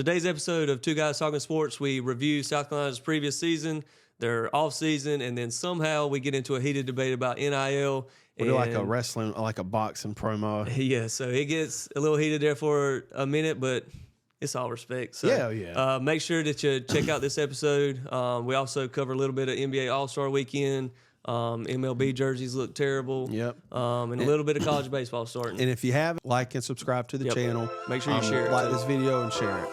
Today's episode of Two Guys Talking Sports, we review South Carolina's previous season, their off season, and then somehow we get into a heated debate about NIL. We do like a wrestling, like a boxing promo. Yeah, so it gets a little heated there for a minute, but it's all respect. So, yeah. Make sure that you check out this episode. We also cover a little bit of NBA All-Star Weekend. MLB jerseys look terrible. Yep. And a little bit of college baseball starting. And if you haven't, like and subscribe to the channel. Make sure you share it. Like this video and share it.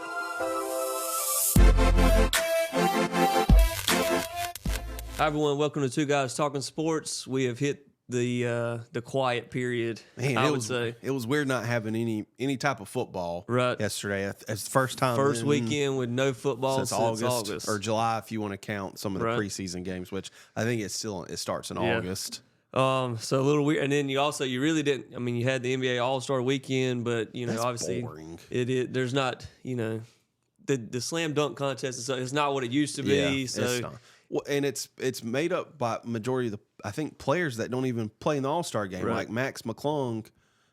Hi everyone, welcome to Two Guys Talking Sports. We have hit the quiet period. Man, I would say it was weird not having any type of football yesterday. It's the first time weekend with no football since August or July, if you want to count some of the preseason games, which I think it starts in August. So a little weird, and then you really didn't. I mean, you had the NBA All-Star Weekend, but That's obviously boring. There's not the slam dunk contest is not what it used to be. Yeah, so. It's not. Well, and it's made up by majority of I think players that don't even play in the All-Star game. Right. Like Max McClung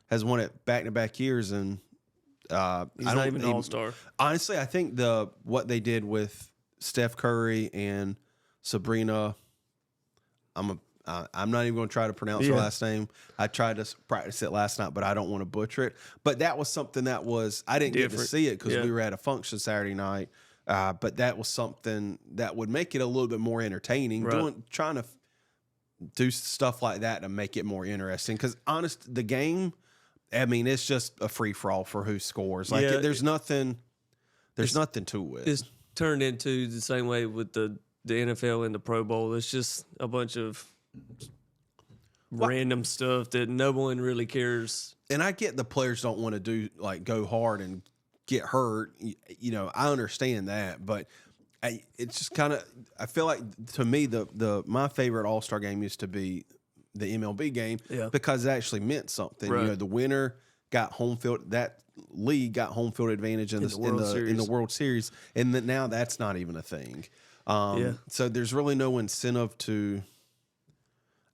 has won it back-to-back years, and he's not even an All-Star. Honestly, I think what they did with Steph Curry and Sabrina, I'm not even going to try to pronounce her last name. I tried to practice it last night, but I don't want to butcher it. But that was something that I didn't get to see it because we were at a function Saturday night. But that was something that would make it a little bit more entertaining. Trying to do stuff like that to make it more interesting. Because the game, I mean, it's just a free for all for who scores. Like there's nothing to it. It's turned into the same way with the NFL and the Pro Bowl. It's just a bunch of random stuff that no one really cares. And I get the players don't want to go hard and get hurt, I understand that, but it's just kind of, I feel like to me my favorite All-Star game used to be the MLB game because it actually meant something. Right. The winner got home field, that league got home field advantage in the World Series, and now that's not even a thing. So there's really no incentive to,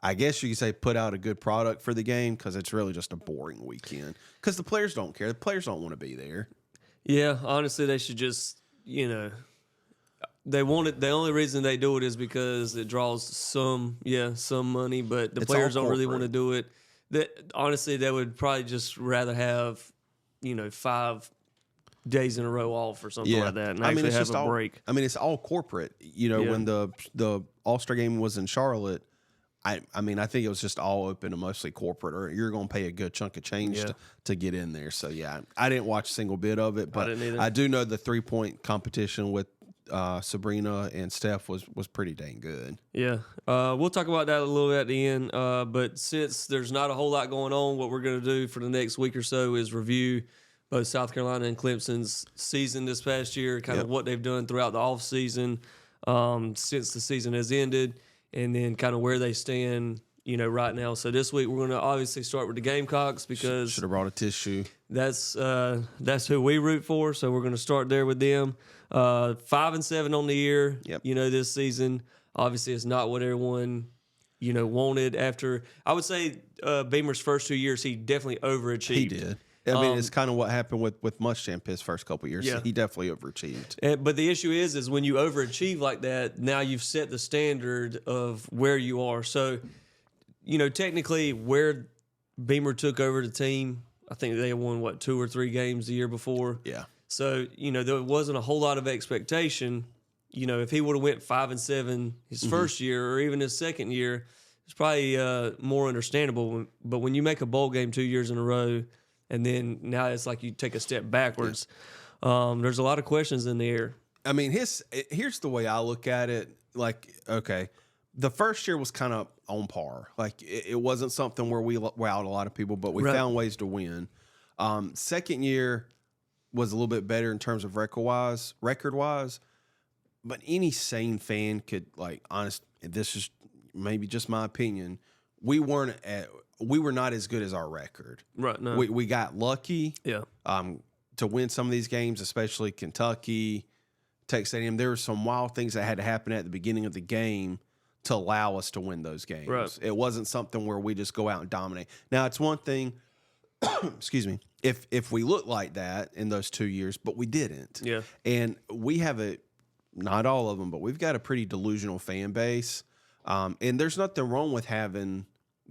I guess you could say, put out a good product for the game because it's really just a boring weekend because the players don't care. The players don't want to be there. Yeah, honestly, they should just, they want it. The only reason they do it is because it draws some money, but the players don't really want to do it. Honestly, they would probably just rather have, 5 days in a row off or something like that and actually have a break. I mean, it's all corporate. When the All-Star game was in Charlotte, I think it was just all open to mostly corporate, or you're going to pay a good chunk of change to get in there. So, I didn't watch a single bit of it, but I do know the 3-point competition with Sabrina and Steph was pretty dang good. Yeah. We'll talk about that a little bit at the end. But since there's not a whole lot going on, what we're going to do for the next week or so is review both South Carolina and Clemson's season this past year, kind of what they've done throughout the offseason since the season has ended, and then kind of where they stand, right now. So this week we're going to obviously start with the Gamecocks because should have brought a tissue. That's who we root for. So we're going to start there with them. 5-7 on the year. Yep. This season obviously it's not what everyone wanted. After I would say Beamer's first 2 years, he definitely overachieved. He did. I mean, it's kind of what happened with Muschamp his first couple of years. Yeah. He definitely overachieved. But the issue is when you overachieve like that, now you've set the standard of where you are. So, technically where Beamer took over the team, I think they won, 2 or 3 games the year before. Yeah. So, there wasn't a whole lot of expectation. If he would have went 5-7 his first year or even his second year, it's probably more understandable. But when you make a bowl game 2 years in a row, and then now it's like you take a step backwards. There's a lot of questions in the air. I mean, here's the way I look at it. Like, okay, the first year was kind of on par. Like, it wasn't something where we wowed a lot of people, but we found ways to win. Second year was a little bit better in terms of record-wise. But any sane fan could, this is maybe just my opinion, we were not as good as our record. Right. No. We got lucky. Yeah. To win some of these games, especially Kentucky, Texas A&M. There were some wild things that had to happen at the beginning of the game to allow us to win those games. Right. It wasn't something where we just go out and dominate. Now, it's one thing excuse me, if we look like that in those 2 years, but we didn't. Yeah. And we have not all of them, but we've got a pretty delusional fan base. And there's nothing wrong with having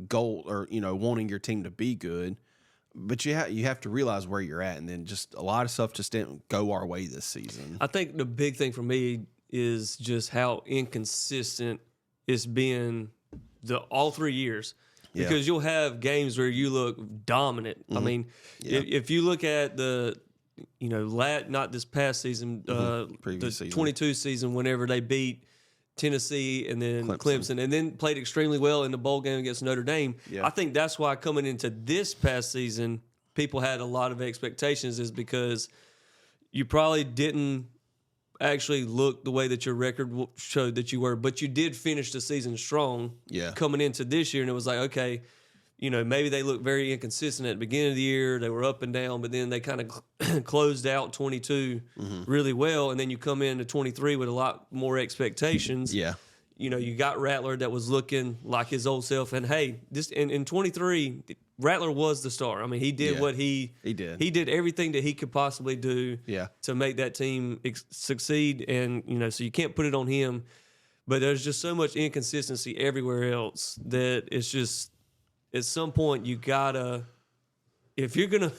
goal or, wanting your team to be good, but you have to realize where you're at. And then just a lot of stuff just didn't go our way this season. I think the big thing for me is just how inconsistent it's been all 3 years. Yeah. Because you'll have games where you look dominant. I mean, if you look at not this past season, Previous the season. 22 season, whenever they beat Tennessee and then Clemson, and then played extremely well in the bowl game against Notre Dame. Yeah. I think that's why coming into this past season, people had a lot of expectations, is because you probably didn't actually look the way that your record showed that you were, but you did finish the season strong coming into this year. And it was like, okay, maybe they looked very inconsistent at the beginning of the year. They were up and down, but then they kind of closed out 22 really well. And then you come into 23 with a lot more expectations. Yeah. You got Rattler that was looking like his old self. And hey, in 23, Rattler was the star. I mean, he did what he did. He did everything that he could possibly do to make that team succeed. And, so you can't put it on him. But there's just so much inconsistency everywhere else that it's just, at some point, you gotta, if you're gonna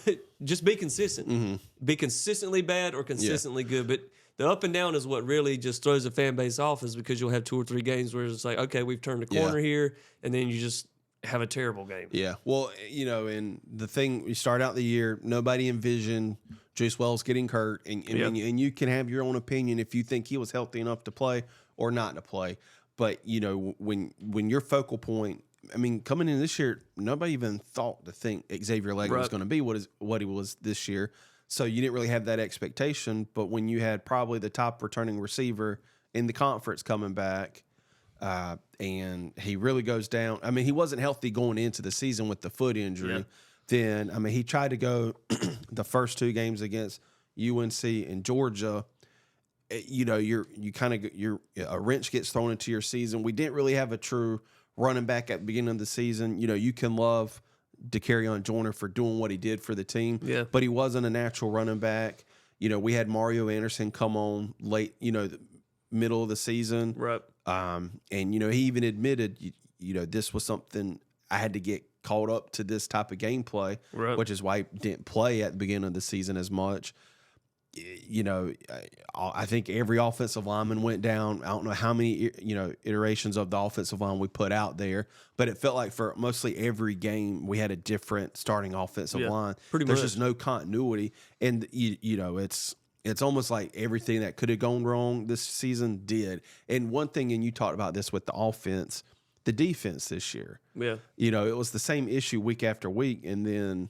just be consistent, be consistently bad or consistently good. But the up and down is what really just throws the fan base off, is because you'll have 2 or 3 games where it's like, okay, we've turned a corner here, and then you just have a terrible game. Yeah. Well, and the thing, we start out the year, nobody envisioned Juice Wells getting hurt, and you can have your own opinion if you think he was healthy enough to play or not to play. But when your focal point, I mean, coming in this year, nobody even thought to think Xavier Leggett was going to be what he was this year. So you didn't really have that expectation. But when you had probably the top returning receiver in the conference coming back, and he really goes down. I mean, he wasn't healthy going into the season with the foot injury. Yeah. Then, I mean, he tried to go the first 2 games against UNC and Georgia. A wrench gets thrown into your season. We didn't really have a true running back at the beginning of the season. You can love DeCarrion Joyner for doing what he did for the team, but he wasn't a natural running back. We had Mario Anderson come on late, the middle of the season. Right. And, he even admitted, this was something I had to get caught up to this type of gameplay, which is why he didn't play at the beginning of the season as much. I think every offensive lineman went down. I don't know how many, iterations of the offensive line we put out there, but it felt like for mostly every game we had a different starting offensive line. There's just no continuity. And, it's almost like everything that could have gone wrong this season did. And one thing, and you talked about this with the offense, the defense this year. Yeah. It was the same issue week after week. And then,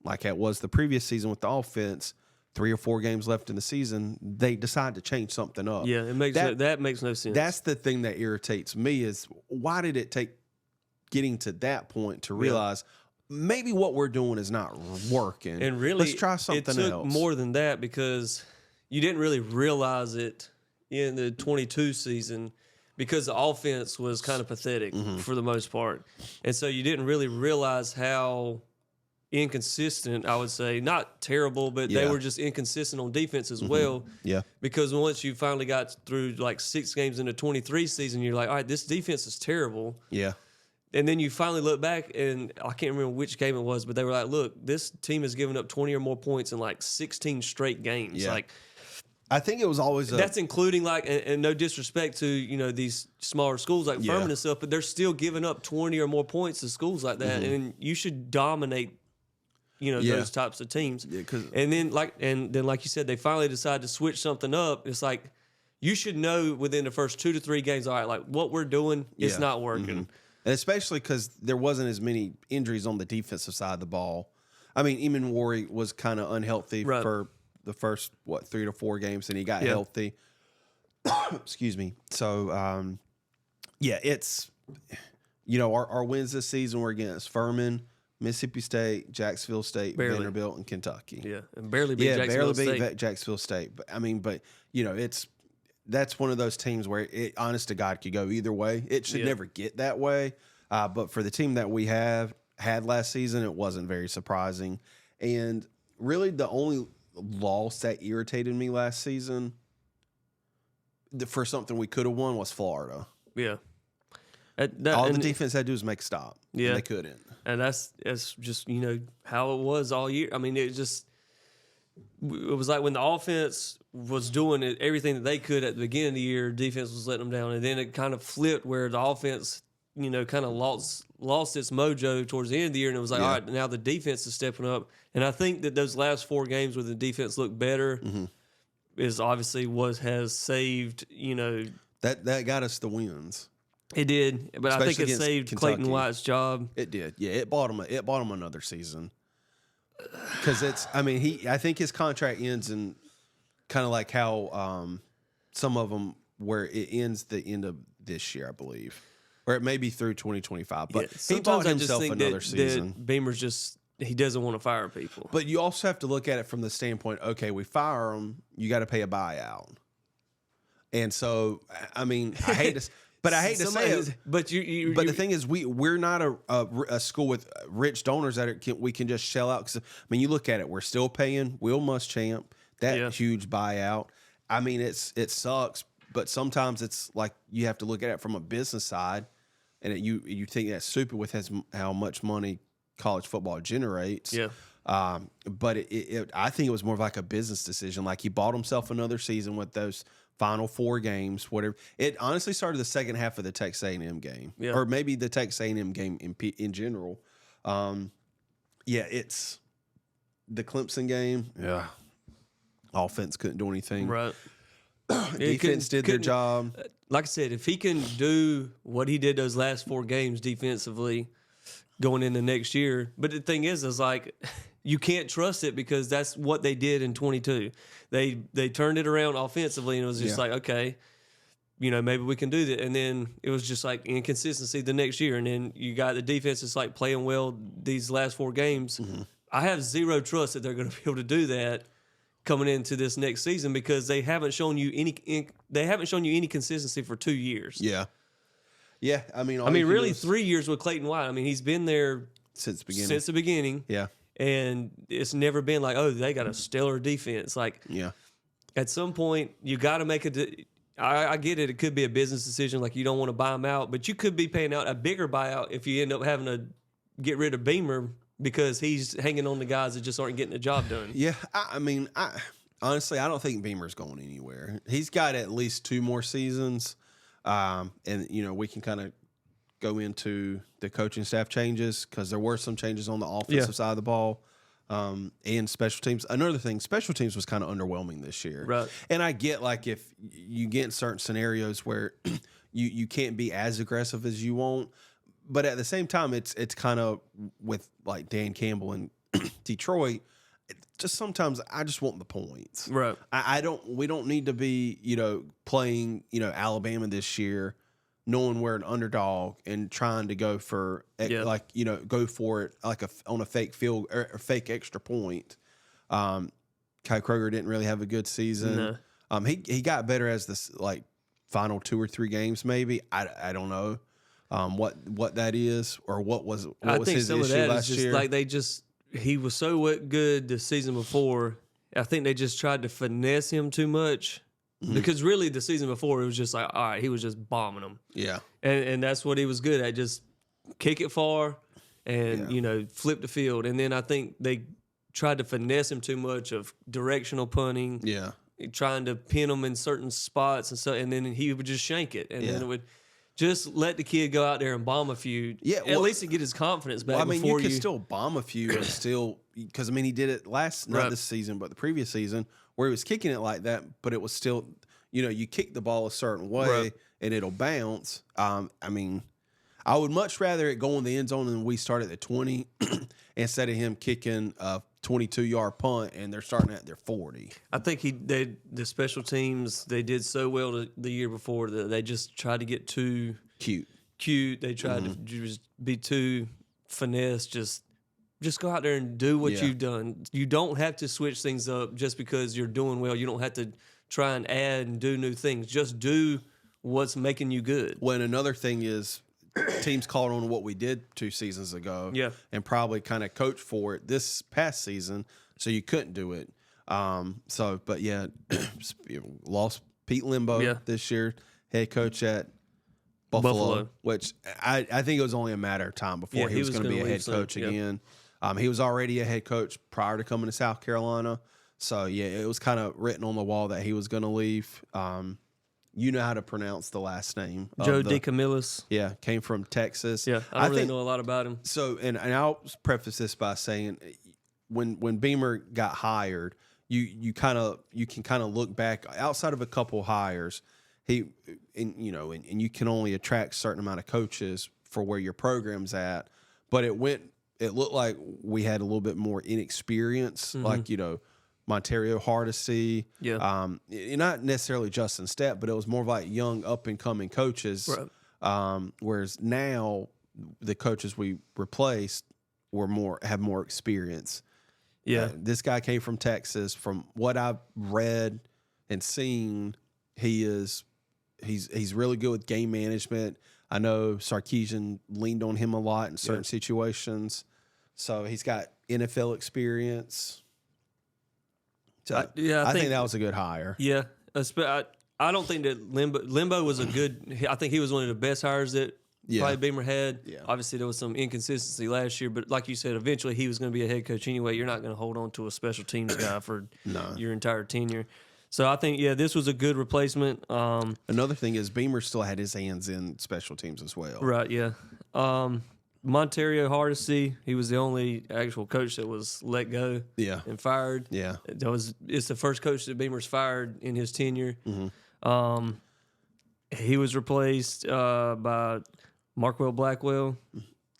like it was the previous season with the offense, 3 or 4 games left in the season, they decide to change something up. Yeah, that makes no sense. That's the thing that irritates me, is why did it take getting to that point to realize maybe what we're doing is not working? And really, let's try something else. It took else. more than that, because you didn't really realize it in the 22 season, because the offense was kind of pathetic for the most part. And so you didn't really realize how inconsistent, I would say, not terrible, but they were just inconsistent on defense as well. Yeah. Because once you finally got through like 6 games in the 23 season, you're like, all right, this defense is terrible. Yeah. And then you finally look back, and I can't remember which game it was, but they were like, look, this team has given up 20 or more points in like 16 straight games. Yeah. Like, I think it was always that's including like, and no disrespect to, these smaller schools like Furman and stuff, but they're still giving up 20 or more points to schools like that. And you should dominate those types of teams. Yeah, and then like you said, they finally decide to switch something up. It's like, you should know within the first 2 to 3 games, all right, like what we're doing is not working. And especially because there wasn't as many injuries on the defensive side of the ball. I mean, Eamon Worry was kind of unhealthy for the first 3 to 4 games, and he got healthy. Excuse me. So it's our wins this season were against Furman, Mississippi State, Jacksonville State, Vanderbilt, and Kentucky. Yeah, and barely beat Jacksonville State. Jacksonville State. But that's one of those teams where it, honest to God, could go either way. It should never get that way. But for the team that we have, had last season, it wasn't very surprising. And really the only loss that irritated me last season for something we could have won was Florida. Yeah. All the defense had to do was make a stop. Yeah. And they couldn't. And that's just, how it was all year. I mean, it was like when the offense was doing everything that they could at the beginning of the year, defense was letting them down. And then it kind of flipped where the offense, kind of lost its mojo towards the end of the year. And it was like, all right, now the defense is stepping up. And I think that those last 4 games where the defense looked better is obviously what has saved, That got us the wins. It did, but Especially I think it saved Kentucky. Clayton White's job. It did. Yeah, it bought him another season. Because I think his contract ends in kind of like how some of them where it ends the end of this year, I believe, or it may be through 2025. But he bought himself another season. Beamer's he doesn't want to fire people. But you also have to look at it from the standpoint, okay, we fire him, you got to pay a buyout, and so I hate to. But I hate to say it. But the thing is, we're not a school with rich donors that we can just shell out. Because you look at it, we're still paying Will Muschamp that huge buyout. It sucks, but sometimes it's like you have to look at it from a business side, and you think that's stupid with how much money college football generates. Yeah. But I think it was more of like a business decision. Like he bought himself another season with those final 4 games, whatever. It honestly started the second half of the Texas A&M game, or maybe the Texas A&M game in general. It's the Clemson game. Yeah, offense couldn't do anything. Right. Defense did their job. Like I said, if he can do what he did those last 4 games defensively going into next year, but the thing is like you can't trust it because that's what they did in 22. They turned it around offensively, and it was just like, okay, maybe we can do that. And then it was just like inconsistency the next year. And then you got the defense that's like playing well these last 4 games. Mm-hmm. I have zero trust that they're going to be able to do that coming into this next season because they haven't shown you any consistency for 2 years. Yeah. Yeah. Really 3 years with Clayton White. He's been there since the beginning. Yeah. And it's never been like, oh, they got a stellar defense. Like, at some point, you got to make I get it. It could be a business decision. Like, you don't want to buy them out. But you could be paying out a bigger buyout if you end up having to get rid of Beamer because he's hanging on the guys that just aren't getting the job done. Yeah. Honestly, I don't think Beamer's going anywhere. He's got at least 2 more seasons. And, we can kind of go into the coaching staff changes because there were some changes on the offensive side of the ball and special teams. Another thing, special teams was kind of underwhelming this year. Right. And I get like if you get in certain scenarios where you can't be as aggressive as you want, but at the same time, it's kind of with like Dan Campbell and Detroit. Just sometimes I just want the points. Right. We don't need to be playing Alabama this year, knowing we're an underdog and trying to go for go for it like on a fake field or fake extra point. Kai Kroger didn't really have a good season. No. He got better as this final 2 or 3 games maybe. I don't know what that is or what was his issue last year. Like he was so good the season before. I think they just tried to finesse him too much. Mm-hmm. Because really the season before, it was just like, all right, he was just bombing them. Yeah. And that's what he was good at, just kick it far and, flip the field. And then I think they tried to finesse him too much of directional punting. Yeah. Trying to pin him in certain spots and then he would just shank it. And then it would just let the kid go out there and bomb a few. Yeah. At least to get his confidence back. You could still bomb a few and still, because he did it not this season, but the previous season, where he was kicking it like that, but it was still, you kick the ball a certain way and it'll bounce. I would much rather it go in the end zone than we start at the 20 instead of him kicking a 22-yard punt and they're starting at their 40. I think the special teams, they did so well the year before that they just tried to get too cute. They tried to just be too finesse, just go out there and do what you've done. You don't have to switch things up just because you're doing well. You don't have to try and add and do new things. Just do what's making you good. Well, and another thing is teams called on what we did 2 seasons ago, and probably kind of coached for it this past season, so you couldn't do it. But yeah, lost Pete Lembo this year, head coach at Buffalo. Which I think it was only a matter of time before he was going to be a head coach again. He was already a head coach prior to coming to South Carolina. So, yeah, it was kind of written on the wall that he was going to leave. You know how to pronounce the last name. Jody DeCamillis. Yeah, came from Texas. Yeah, I don't really know a lot about him. So, and I'll preface this by saying when Beamer got hired, you can kind of look back outside of a couple hires. And you can only attract a certain amount of coaches for where your program's at. But it looked like we had a little bit more inexperience, like, Montario, Hardesty. Yeah. Not necessarily Justin Stepp, but it was more of like young up and coming coaches. Right. Whereas now the coaches we replaced have more experience. Yeah. This guy came from Texas. From what I've read and seen, he's really good with game management. I know Sarkisian leaned on him a lot in certain situations. So he's got NFL experience. So I think that was a good hire. Yeah. I don't think that Lembo was a good – I think he was one of the best hires that probably Beamer had. Yeah. Obviously, there was some inconsistency last year, but like you said, eventually he was going to be a head coach anyway. You're not going to hold on to a special teams guy for your entire tenure. So I think, this was a good replacement. Another thing is Beamer still had his hands in special teams as well. Right, yeah. Montario Hardesty, he was the only actual coach that was let go and fired. Yeah. It's the first coach that Beamer's fired in his tenure. Mm-hmm. He was replaced by Marquel Blackwell.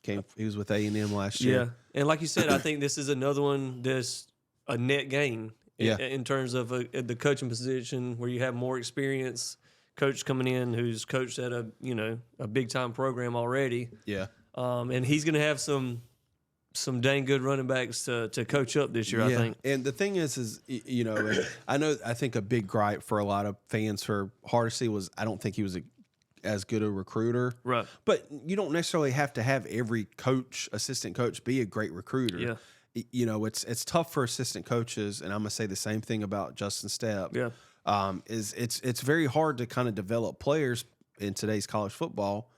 He was with A&M last year. Yeah. And like you said, I think this is another one that's a net gain in terms of the coaching position where you have more experience coach coming in who's coached at a big-time program already. Yeah. And he's going to have some dang good running backs to coach up this year, I think. And the thing is I think a big gripe for a lot of fans for Hardesty was I don't think he was as good a recruiter. Right. But you don't necessarily have to have every assistant coach be a great recruiter. Yeah. It's tough for assistant coaches, and I'm going to say the same thing about Justin Stepp. Yeah. It's very hard to kind of develop players in today's college football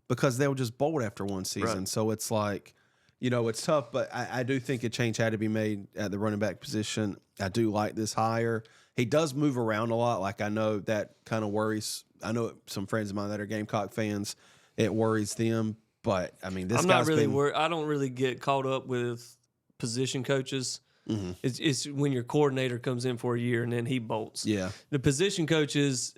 because they'll just bolt after one season. Right. So it's like, it's tough, but I do think a change had to be made at the running back position. I do like this hire. He does move around a lot. Like, I know that kind of worries. I know some friends of mine that are Gamecock fans, it worries them. But, I mean, this I'm not really worried. I don't really get caught up with position coaches. Mm-hmm. It's when your coordinator comes in for a year and then he bolts. Yeah. The position coaches,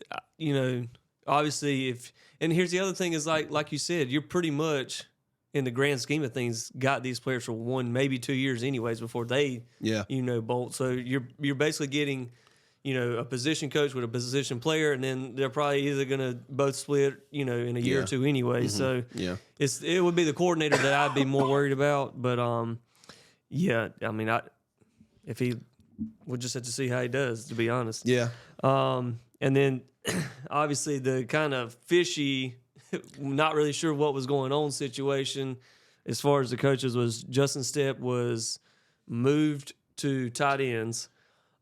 obviously and here's the other thing is like you said, you're pretty much in the grand scheme of things got these players for 1, maybe 2 years anyways before they bolt. So you're basically getting, a position coach with a position player, and then they're probably either going to both split, in a year or two anyway. Mm-hmm. So it would be the coordinator that I'd be more worried about. But if he we'll just have to see how he does, to be honest. Yeah. And then obviously the kind of fishy, not really sure what was going on situation as far as the coaches was Justin Stepp was moved to tight ends.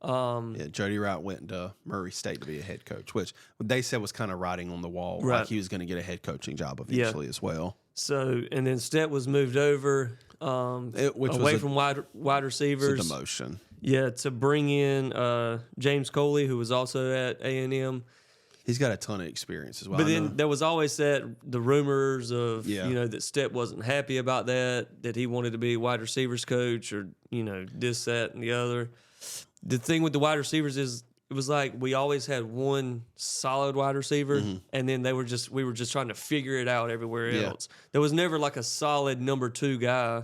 Jody Wright went to Murray State to be a head coach, which they said was kind of writing on the wall. Right. Like he was going to get a head coaching job eventually as well. So, and then Stepp was moved over away from wide receivers. It's a demotion. Yeah, to bring in James Coley, who was also at A&M. He's got a ton of experience as well. But then there was always the rumors of, that Stepp wasn't happy about that he wanted to be a wide receivers coach or, this, that, and the other. The thing with the wide receivers is it was like we always had one solid wide receiver, and then we were just trying to figure it out everywhere else. There was never like a solid number 2 guy,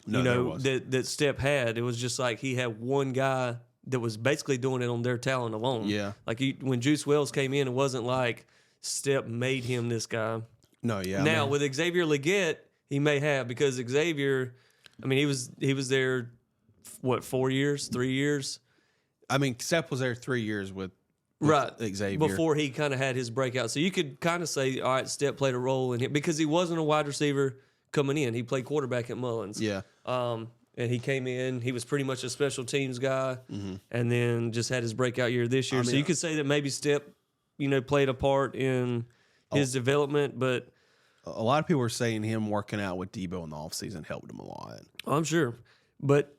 that Stepp had. It was just like he had one guy that was basically doing it on their talent alone. Yeah. Like when Juice Wells came in, it wasn't like Stepp made him this guy. No, yeah. Now with Xavier Leggett, he may have, because Xavier, he was there, 4 years, 3 years? Stepp was there 3 years with right, Xavier before he kind of had his breakout. So you could kind of say, all right, Stepp played a role in it because he wasn't a wide receiver coming in. He played quarterback at Mullins. Yeah. And he came in. He was pretty much a special teams guy, and then just had his breakout year this year. So you could say that maybe Stepp, played a part in his development. But a lot of people are saying him working out with Debo in the offseason helped him a lot. I'm sure, but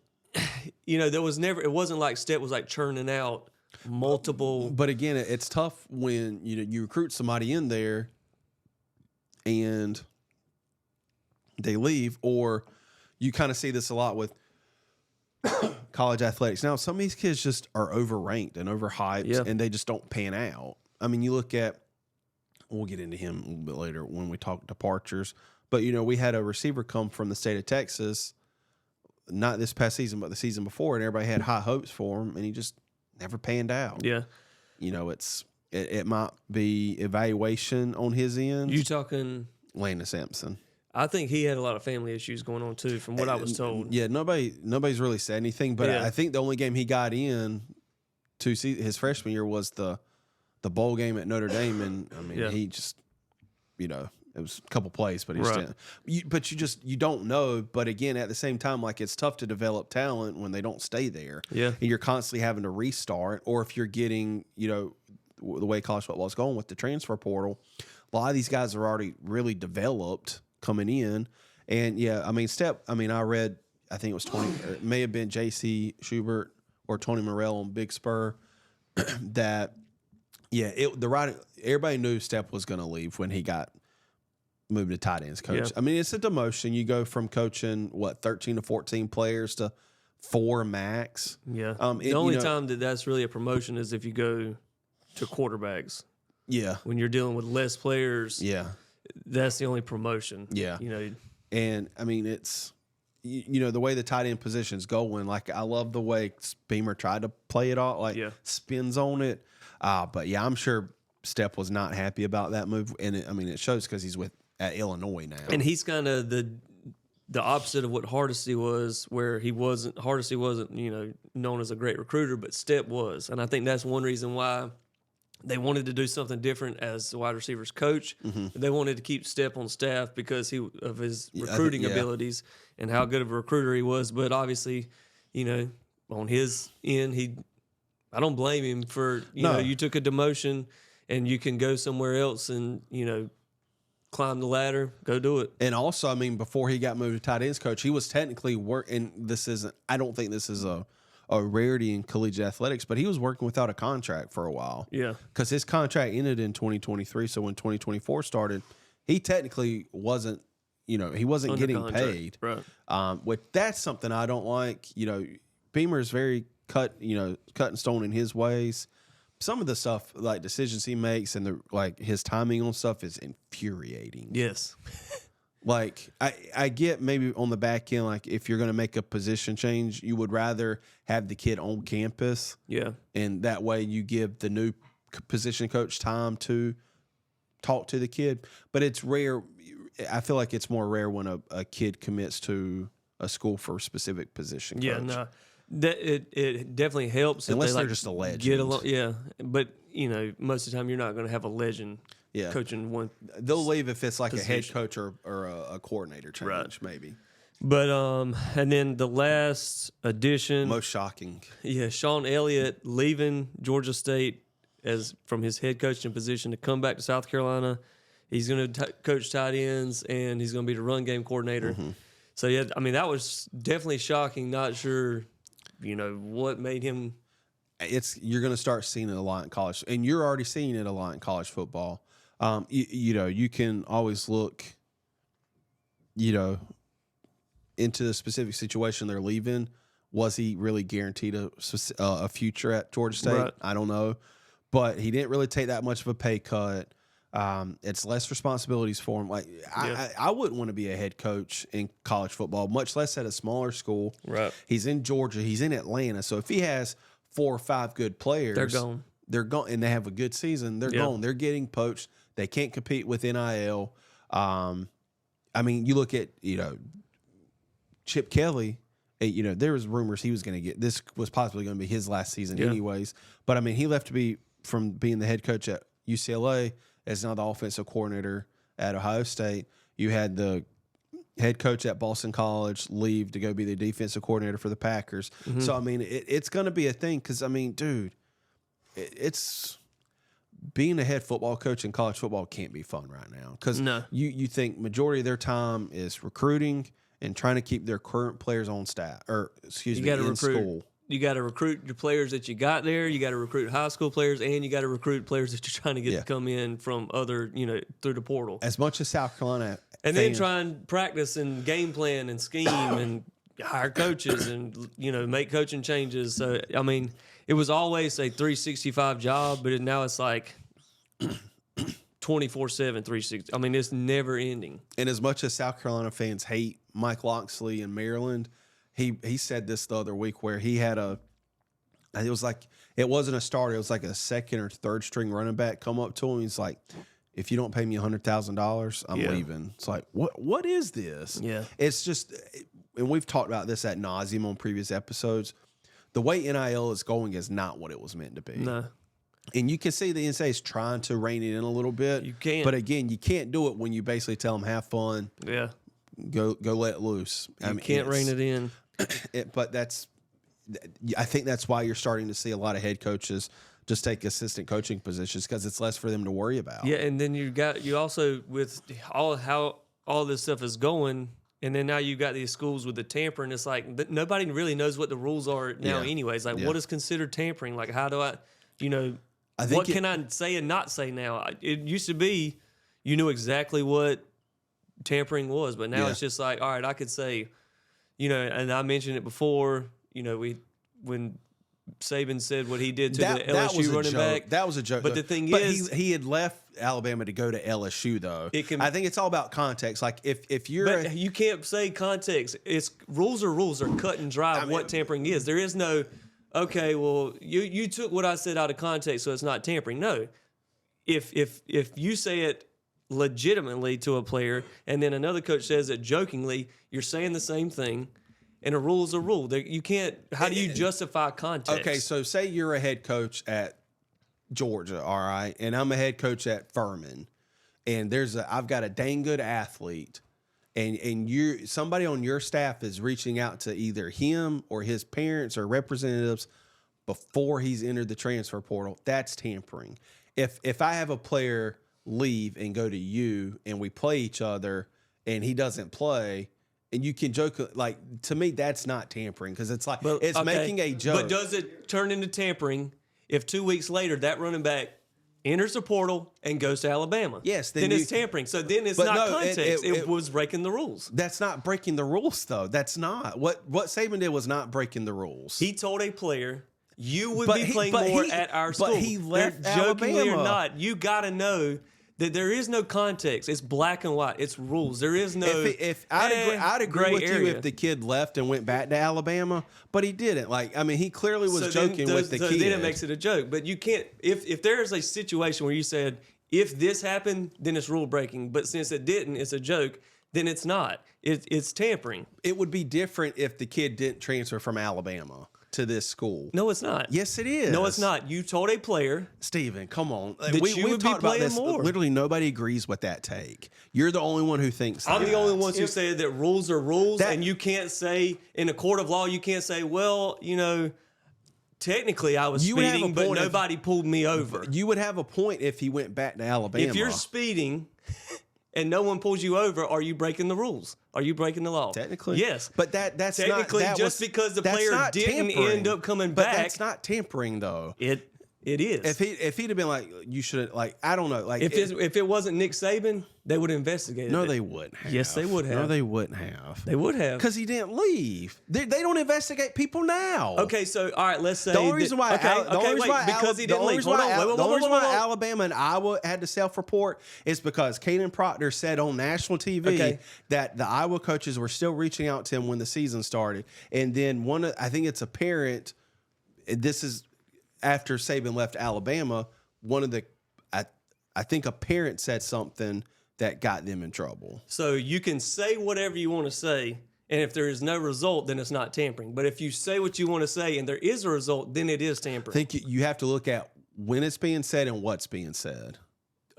there was never. It wasn't like Stepp was like churning out multiple. But again, it's tough when you recruit somebody in there and they leave, or you kind of see this a lot with college athletics. Now, some of these kids just are overranked and overhyped, and they just don't pan out. I mean, you look at, we'll get into him a little bit later when we talk departures, but, we had a receiver come from the state of Texas, not this past season, but the season before, and everybody had high hopes for him, and he just never panned out. Yeah. It might be evaluation on his end. You talking Landon Sampson. I think he had a lot of family issues going on too, from what I was told. Yeah, nobody's really said anything, but I think the only game he got in to see his freshman year was the bowl game at Notre Dame, and I mean he just it was a couple plays, but he just didn't. But you don't know. But again, at the same time, like it's tough to develop talent when they don't stay there. Yeah, and you're constantly having to restart, or if you're getting the way college football is going with the transfer portal, a lot of these guys are already really developed coming in. And Stepp, I read, I think it was it may have been J.C. Schubert or Tony Morrell on Big Spur that everybody knew Stepp was going to leave when he got moved to tight ends coach. I mean, it's a demotion. You go from coaching 13 to 14 players to 4 max. Yeah. The only time that's really a promotion is if you go to quarterbacks. Yeah. When you're dealing with less players. Yeah. That's the only promotion. Yeah. And I mean, it's, the way the tight end position's going, like I love the way Beamer tried to play it all, spins on it. But I'm sure Stepp was not happy about that move. And it shows because he's at Illinois now. And he's kind of the opposite of what Hardesty was, where Hardesty wasn't, known as a great recruiter, but Stepp was. And I think that's one reason why they wanted to do something different as the wide receivers coach. They wanted to keep Stepp on staff because of his recruiting abilities and how good of a recruiter he was. But obviously, on his end, I don't blame him for, you took a demotion and you can go somewhere else and, climb the ladder, go do it. And also, before he got moved to tight ends coach, he was technically working. I don't think this is a rarity in collegiate athletics, but he was working without a contract for a while. Yeah. Because his contract ended in 2023. So when 2024 started, he technically wasn't, he wasn't under getting contract. paid. Right. That's something I don't like. Beamer is very cut and stone in his ways. Some of the stuff, like decisions he makes and his timing on stuff is infuriating. Yes. Like, I get maybe on the back end, like if you're going to make a position change, you would rather have the kid on campus. Yeah. And that way you give the new position coach time to talk to the kid. But it's rare. I feel like it's more rare when a kid commits to a school for a specific position coach. Yeah, no. It definitely helps unless they're just a legend. Get along, yeah, but most of the time you're not going to have a legend coaching one. They'll leave if it's like a head coach or a coordinator change, maybe. But and then the last addition, most shocking, Sean Elliott leaving Georgia State from his head coaching position to come back to South Carolina. He's going to coach tight ends and he's going to be the run game coordinator. So that was definitely shocking. Not sure. What made him? You're going to start seeing it a lot in college, and you're already seeing it a lot in college football. You can always look, into the specific situation they're leaving. Was he really guaranteed a future at Georgia State? Right. I don't know, but he didn't really take that much of a pay cut. It's less responsibilities for him. Like I wouldn't want to be a head coach in college football, much less at a smaller school. Right. He's in Georgia. He's in Atlanta. So if he has 4 or 5 good players, they're gone, and they have a good season. They're gone. They're getting poached. They can't compete with NIL. You look at Chip Kelly. There was rumors he was going to get. This was possibly going to be his last season, anyways. But he left to be from being the head coach at UCLA is now the offensive coordinator at Ohio State. You had the head coach at Boston College leave to go be the defensive coordinator for the Packers. Mm-hmm. So, I mean, it's going to be a thing because, I mean, dude, it's being a head football coach in college football can't be fun right now because you think majority of their time is recruiting and trying to keep their current players on staff in school. You got to recruit your players that you got there. You got to recruit high school players, and you got to recruit players that you're trying to get to come in from other, through the portal. As much as South Carolina, then try and practice and game plan and scheme and hire coaches and make coaching changes. So I mean, it was always a 365 job, but now it's like 24/7, 360. I mean, it's never ending. And as much as South Carolina fans hate Mike Locksley in Maryland. He said this the other week where he had it wasn't a starter. It was like a second or third string running back come up to him. He's like, if you don't pay me $100,000, I'm leaving. It's like, what is this? Yeah. It's just, and we've talked about this ad nauseum on previous episodes. The way NIL is going is not what it was meant to be. No. And you can see the NCAA is trying to rein it in a little bit. You can't. But again, you can't do it when you basically tell them have fun. Yeah. Go let it loose. You can't rein it in. But I think that's why you're starting to see a lot of head coaches just take assistant coaching positions because it's less for them to worry about. Yeah, and then you also with how all this stuff is going, and then now you got these schools with the tampering. It's like nobody really knows what the rules are now, anyways. Like, what is considered tampering? Like, how do I what can I say and not say now? It used to be you knew exactly what tampering was, but now it's just like, all right, I could say. And I mentioned it before, when Saban said what he did to the LSU running back. That was a joke. But the thing is, he had left Alabama to go to LSU, though. I think it's all about context. Like, if you're... But you can't say context. It's rules are cut and dry what tampering is. There is no, okay, well, you took what I said out of context, so it's not tampering. No. If you say it legitimately to a player, and then another coach says it jokingly, you're saying the same thing, and a rule is a rule. You can't. How do you justify context? Okay, so say you're a head coach at Georgia, all right, and I'm a head coach at Furman, and I've got a dang good athlete, and somebody on your staff is reaching out to either him or his parents or representatives before he's entered the transfer portal. That's tampering. If I have a player leave and go to you and we play each other and he doesn't play and you can joke, like, to me that's not tampering because it's like making a joke. But does it turn into tampering if 2 weeks later that running back enters the portal and goes to Alabama? Yes, then it's tampering. So then it's not context. It was breaking the rules. That's not breaking the rules, though. That's not what Saban did. Was not breaking the rules. He told a player, you would be playing more at our school. But he left Alabama. Jokingly or not, you got to know that there is no context. It's black and white. It's rules. There is no. I'd agree with area. you if the kid left and went back to Alabama, but he didn't. Like, I mean, he clearly was joking with the kid. Then it makes it a joke. But you can't. If there is a situation where you said, if this happened, then it's rule breaking. But since it didn't, it's a joke. Then it's not. It's tampering. It would be different if the kid didn't transfer from Alabama to this school. No, it's not. Yes, it is. No, it's not. You told a player, Steven, come on. We've talked about this. More. Literally, nobody agrees with that take. You're the only one who thinks I'm the only one who said that rules are rules, and you can't say, in a court of law, you can't say, well, technically I was speeding, but nobody pulled me over. You would have a point if he went back to Alabama. If you're speeding and no one pulls you over, are you breaking the rules? Are you breaking the law? Technically. Yes. But that's technically, not... just because the player didn't end up coming back. But that's not tampering, though. It is. If he'd have been like, you should, like, I don't know. Like, if it wasn't Nick Saban, they would have investigated No, it. they wouldn't have. Yes, they would have. No, they wouldn't have. They would have. Because he didn't leave. They don't investigate people now. Okay, so, all right, let's say... The only reason why... because he didn't leave. The only reason why Alabama and Iowa had to self-report is because Caden Proctor said on national TV that the Iowa coaches were still reaching out to him when the season started. And then I think it's a parent... This is... After Saban left Alabama, I think a parent said something that got them in trouble. So you can say whatever you want to say, and if there is no result, then it's not tampering. But if you say what you want to say and there is a result, then it is tampering. I think you have to look at when it's being said and what's being said.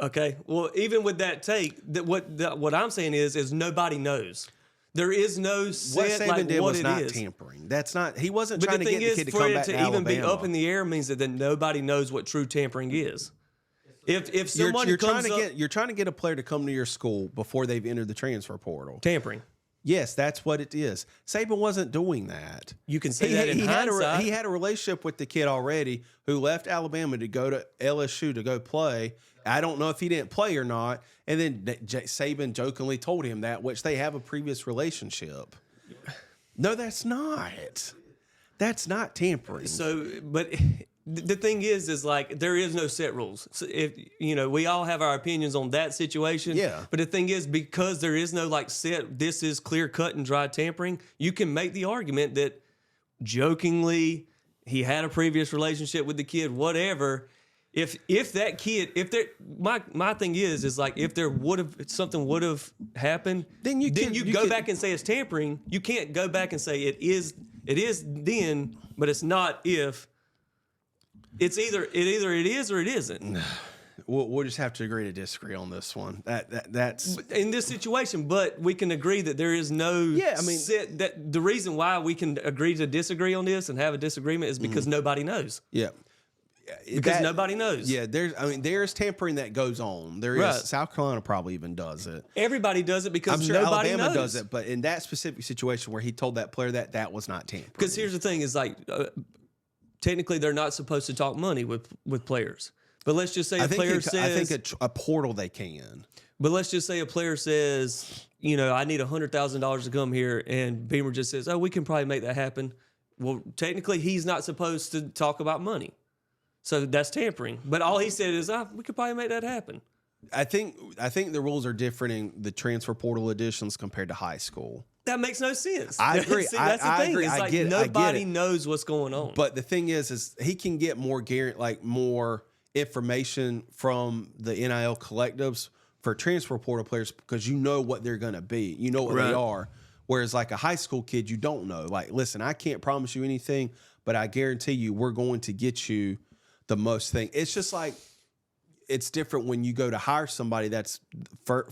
Okay. Well, even with that take, what I'm saying is nobody knows. There is no set What Saban did what was it not is. tampering. That's not. He wasn't But trying the to thing get the is, kid to for come it back to to even be Alabama. up in the air means that then nobody knows what true tampering is. If someone you're comes you're trying to get a player to come to your school before they've entered the transfer portal. tampering, Yes, that's what it is. Saban wasn't doing that. you can say that in hindsight. He had a relationship with the kid already who left Alabama to go to LSU to go play. I don't know if he didn't play or not. And then Saban jokingly told him that, which they have a previous relationship. No, that's not. That's not tampering. So, but the thing is like there is no set rules. So if we all have our opinions on that situation. Yeah. But the thing is, because there is no like set, this is clear cut and dry tampering. You can make the argument that jokingly he had a previous relationship with the kid, whatever. If that kid, my thing is like if there something would have happened, then you go back and say it's tampering. You can't go back and say it is then, but it's not if. It's either it is or it isn't. We'll just have to agree to disagree on this one. That's in this situation, but we can agree that there is no set, that the reason why we can agree to disagree on this and have a disagreement is because nobody knows. Yeah. Because nobody knows. Yeah, there's tampering that goes on. There is. Right. South Carolina probably even does it. Everybody does it because I'm sure nobody Alabama knows. does it, but in that specific situation where he told that player that was not tampering. Because here's the thing: is like technically they're not supposed to talk money with players. But let's just say a player says, I think a portal they can. But let's just say a player says, I need $100,000 to come here, and Beamer just says, oh, we can probably make that happen. Well, technically, he's not supposed to talk about money. So that's tampering. But all he said is, we could probably make that happen. I think the rules are different in the transfer portal editions compared to high school. That makes no sense. I agree. See, that's the thing. Agree. It's like nobody knows what's going on. But the thing is he can get more more information from the NIL collectives for transfer portal players because you know what they're going to be. You know what they are. Whereas like a high school kid, you don't know. Like, listen, I can't promise you anything, but I guarantee you we're going to get you the most thing. It's just like it's different when you go to hire somebody that's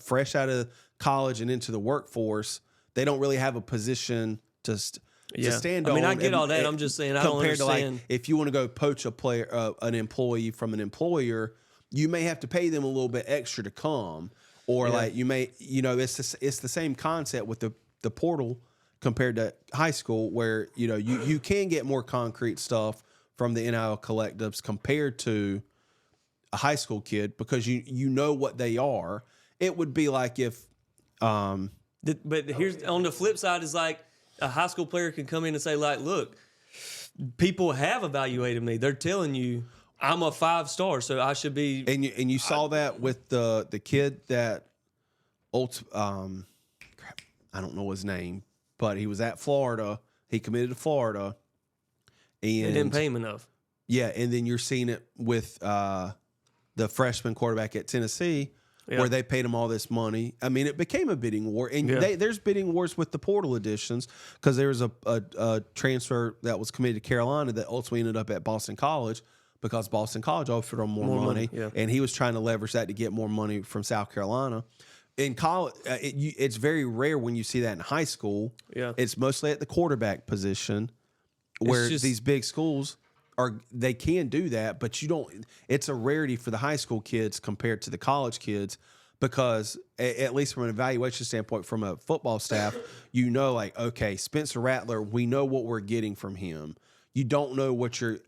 fresh out of college and into the workforce. They don't really have a position to stand on. I mean, I get all that. I'm just saying I don't understand. Compared to like if you want to go poach a player, an employee from an employer, you may have to pay them a little bit extra to come, or like you may, it's the same concept with the portal compared to high school, where you can get more concrete stuff from the NIL collectives compared to a high school kid because you know what they are. It would be like if, but here's on the flip side is like a high school player can come in and say like, look, people have evaluated me. They're telling you I'm a 5-star, so I should be. And you saw that with the kid that, I don't know his name, but he was at Florida. He committed to Florida. And they didn't pay him enough. Yeah, and then you're seeing it with the freshman quarterback at Tennessee, where they paid him all this money. I mean, it became a bidding war. And there's bidding wars with the portal editions because there was a transfer that was committed to Carolina that ultimately ended up at Boston College because Boston College offered him more money. And he was trying to leverage that to get more money from South Carolina. In college, it's very rare when you see that in high school. Yeah. It's mostly at the quarterback position where these big schools they can do that, but you don't. It's a rarity for the high school kids compared to the college kids because, at least from an evaluation standpoint, from a football staff, like, okay, Spencer Rattler, we know what we're getting from him. You don't know what you're,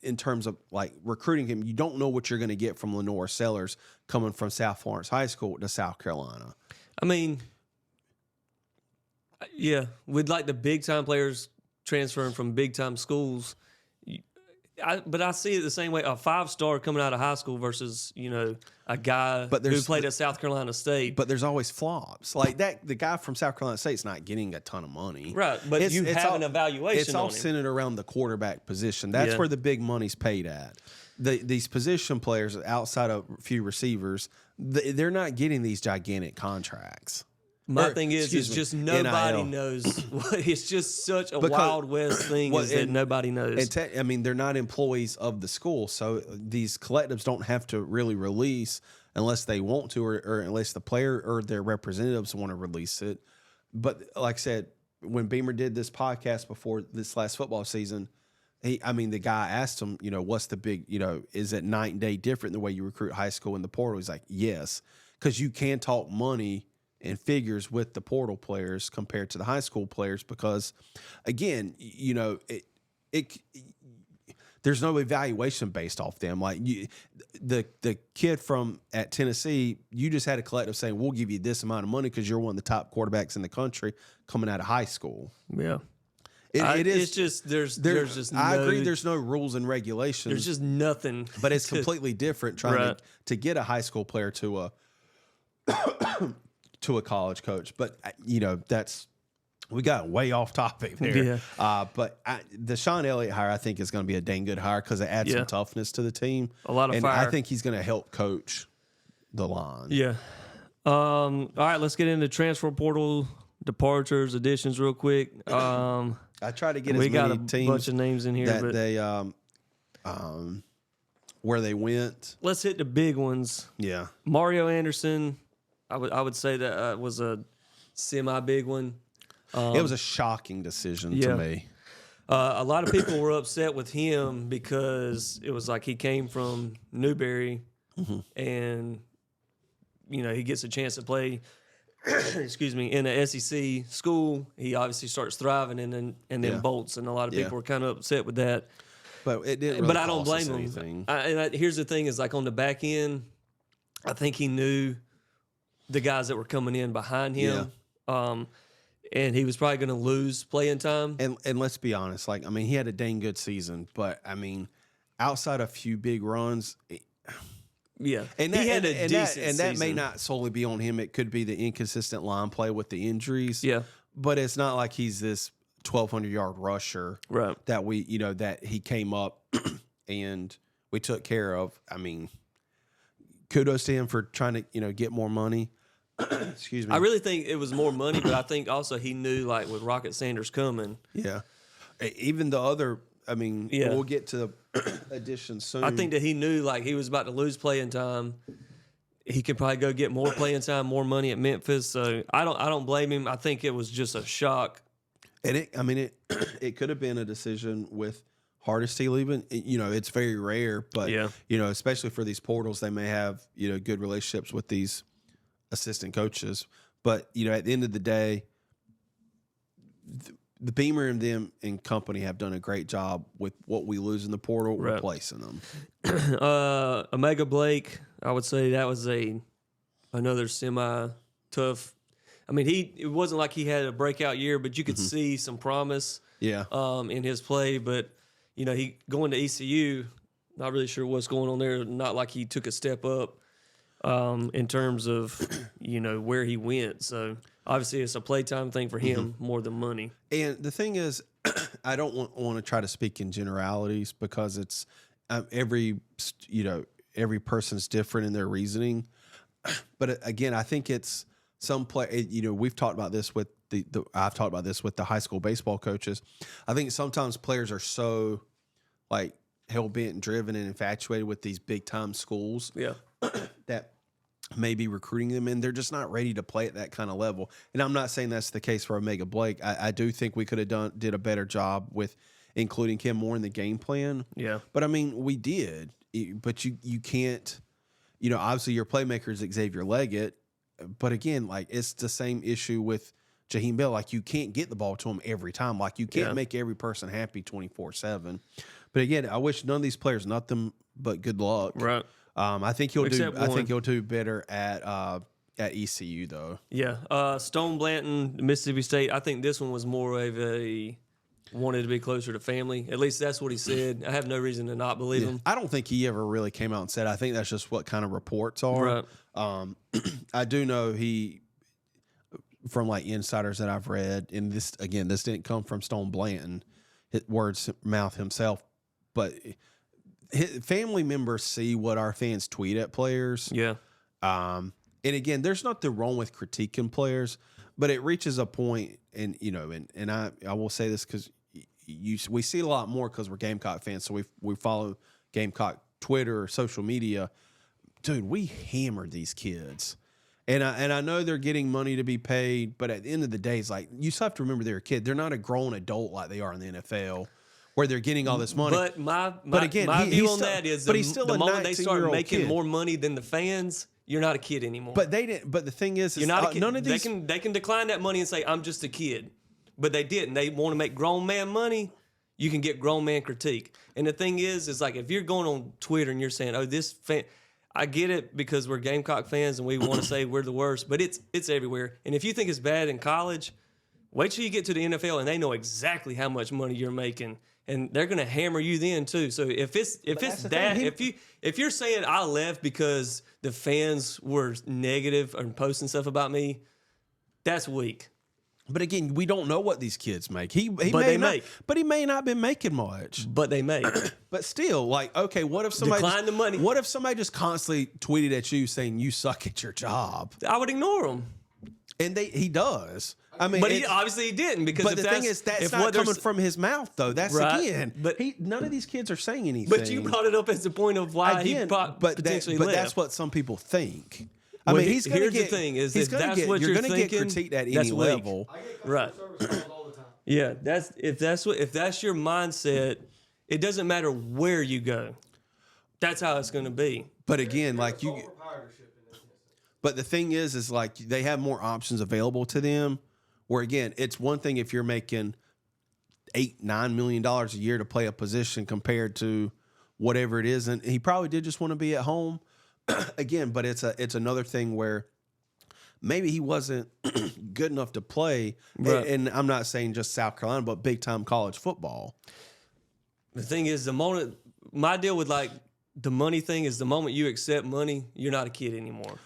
in terms of like recruiting him, you don't know what you're going to get from Lenore Sellers coming from South Florence High School to South Carolina. I mean, yeah, with like the big time players transferring from big time schools. But I see it the same way. A 5-star coming out of high school versus a guy who played at South Carolina State. But there's always flops like that. The guy from South Carolina State's not getting a ton of money, right? But it's an evaluation. It's all centered around the quarterback position. That's where the big money's paid at. These position players outside of a few receivers, they're not getting these gigantic contracts. My thing is just nobody NIL. knows. It's just such a Wild West thing that nobody knows. And they're not employees of the school, so these collectives don't have to really release unless they want to, or unless the player or their representatives want to release it. But like I said, when Beamer did this podcast before this last football season, the guy asked him, what's the big, is it night and day different the way you recruit high school in the portal? He's like, yes, because you can talk money and figures with the portal players compared to the high school players because, again, there's no evaluation based off them. Like the kid at Tennessee, you just had a collective saying, we'll give you this amount of money because you're one of the top quarterbacks in the country coming out of high school. Yeah. It's just there's just I agree there's no rules and regulations. There's just nothing. But it's completely different trying to get a high school player to a to a college coach. But we got way off topic there. Yeah. But the Sean Elliott hire, I think, is going to be a dang good hire because it adds some toughness to the team. A lot of fire. I think he's going to help coach the line. Yeah. All right, let's get into transfer portal departures, additions real quick. I try to get we as got many a teams bunch of names in here that but they where they went. Let's hit the big ones. Yeah. Mario Anderson, I would say that was a semi-big one. It was a shocking decision to me. A lot of people were upset with him because it was like he came from Newberry and, he gets a chance to play, excuse me, in an SEC school. He obviously starts thriving and then bolts, and a lot of people were kind of upset with that. But it didn't. Really but I don't blame him. Here's the thing: is like on the back end, I think he knew the guys that were coming in behind him, and he was probably going to lose playing time. And let's be honest, he had a dang good season, but outside a few big runs. And that may not solely be on him. It could be the inconsistent line play with the injuries. Yeah, but it's not like he's this 1,200-yard rusher, right? That that he came up and we took care of. Kudos to him for trying to get more money. Excuse me. I really think it was more money, but I think also he knew with Rocket Sanders coming. Yeah, even the other. We'll get to the addition soon. I think that he knew he was about to lose playing time. He could probably go get more playing time, more money at Memphis. So I don't blame him. I think it was just a shock. And it could have been a decision with Hardesty leaving. It's very rare, but especially for these portals, they may have good relationships with these assistant coaches. But at the end of the day, the Beamer and them and company have done a great job with what we lose in the portal, replacing them. Omega Blake, I would say that was another semi-tough. It wasn't like he had a breakout year, but you could see some promise in his play. But, he going to ECU, not really sure what's going on there. Not like he took a step up in terms of, where he went. So, obviously, it's a playtime thing for him more than money. And the thing is, I don't want to try to speak in generalities because it's every person's different in their reasoning. But again, I think it's some play. We've talked about this with I've talked about this with the high school baseball coaches. I think sometimes players are so hell bent and driven and infatuated with these big time schools. Yeah, that may be recruiting them, and they're just not ready to play at that kind of level. And I'm not saying that's the case for Omega Blake. I do think we could have did a better job with including him more in the game plan. Yeah, but we did. But you can't. Obviously your playmaker is Xavier Leggett, but again, it's the same issue with Jaheim Bell. You can't get the ball to him every time. You can't make every person happy 24/7. But again, I wish none of these players nothing but good luck. Right. I think he'll do better at ECU though. Yeah. Stone Blanton, Mississippi State. I think this one was more of a wanted to be closer to family. At least that's what he said. I have no reason to not believe him. I don't think he ever really came out and said. I think that's just what kind of reports are. Right. I do know he from insiders that I've read, and this didn't come from Stone Blanton, words mouth himself, but family members see what our fans tweet at players. Yeah. And again, there's nothing wrong with critiquing players, but it reaches a point, and and I will say this because we see a lot more because we're Gamecock fans, so we follow Gamecock Twitter or social media. Dude, we hammered these kids. And I know they're getting money to be paid, but at the end of the day, it's like you still have to remember they're a kid. They're not a grown adult like they are in the NFL, where they're getting all this money. But my view on that is, but he's still the moment they start making kid. more money than the fans, you're not a kid anymore. But they didn't. But the thing is you're not a kid. None of these. They can decline that money and say I'm just a kid, but they didn't. They want to make grown man money. You can get grown man critique. And the thing is like if you're going on Twitter and you're saying, oh, this fan. I get it because we're Gamecock fans and we want to say we're the worst, but it's everywhere. And if you think it's bad in college, wait till you get to the NFL and they know exactly how much money you're making, and they're going to hammer you then too. So if you're saying I left because the fans were negative and posting stuff about me, that's weak. But again, we don't know what these kids make. He may not been making much. But they make. But still, like, okay, what if somebody decline the money? What if somebody just constantly tweeted at you saying you suck at your job? I would ignore him. And he does. I mean, but obviously he didn't because. But the thing is, that's not coming from his mouth, though. That's right. Again. But none of these kids are saying anything. But you brought it up as the point of why he potentially left. But that's what some people think. I mean, he's going to get. Here's the thing: is if that's what you're going to get critiqued at any level, right? All the time. Yeah, if that's your mindset, it doesn't matter where you go. That's how it's going to be. But again, like you. But the thing is like they have more options available to them. Where again, it's one thing if you're making $8-9 million a year to play a position compared to whatever it is, and he probably did just want to be at home. Again, but it's another thing where maybe he wasn't good enough to play, right. And I'm not saying just South Carolina, but big time college football. The thing is, my deal with like the money thing is the moment you accept money, you're not a kid anymore.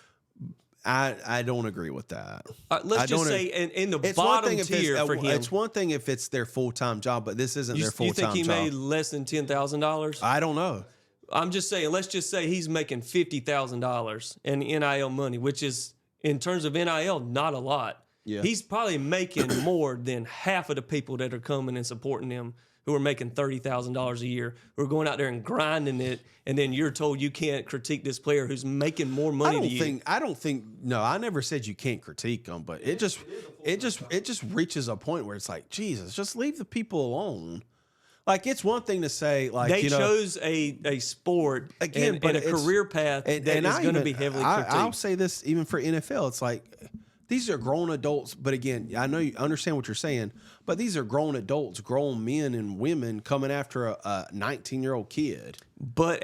I don't agree with that. Let's just say in the bottom tier for him. It's one thing if it's their full-time job, but this isn't their full-time job. You think he made less than $10,000? I don't know. I'm just saying, let's just say he's making $50,000 in NIL money, which is, in terms of NIL, not a lot. Yeah. He's probably making more than half of the people that are coming and supporting him who are making $30,000 a year, who are going out there and grinding it, and then you're told you can't critique this player who's making more money than you. I don't think. No, I never said you can't critique them, but it just reaches a point where it's like, Jesus, just leave the people alone. Like, it's one thing to say, like, they chose a sport again, and a career path that is going to be heavily critiqued. I'll say this even for NFL. It's like, these are grown adults, but again, I know you understand what you're saying, but these are grown adults, grown men and women coming after a 19-year-old kid. But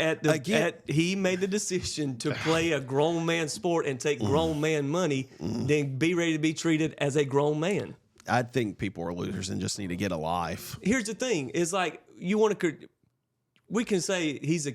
he made the decision to play a grown man sport and take grown man money, then be ready to be treated as a grown man. I think people are losers and just need to get a life. Here's the thing: is like we can say he's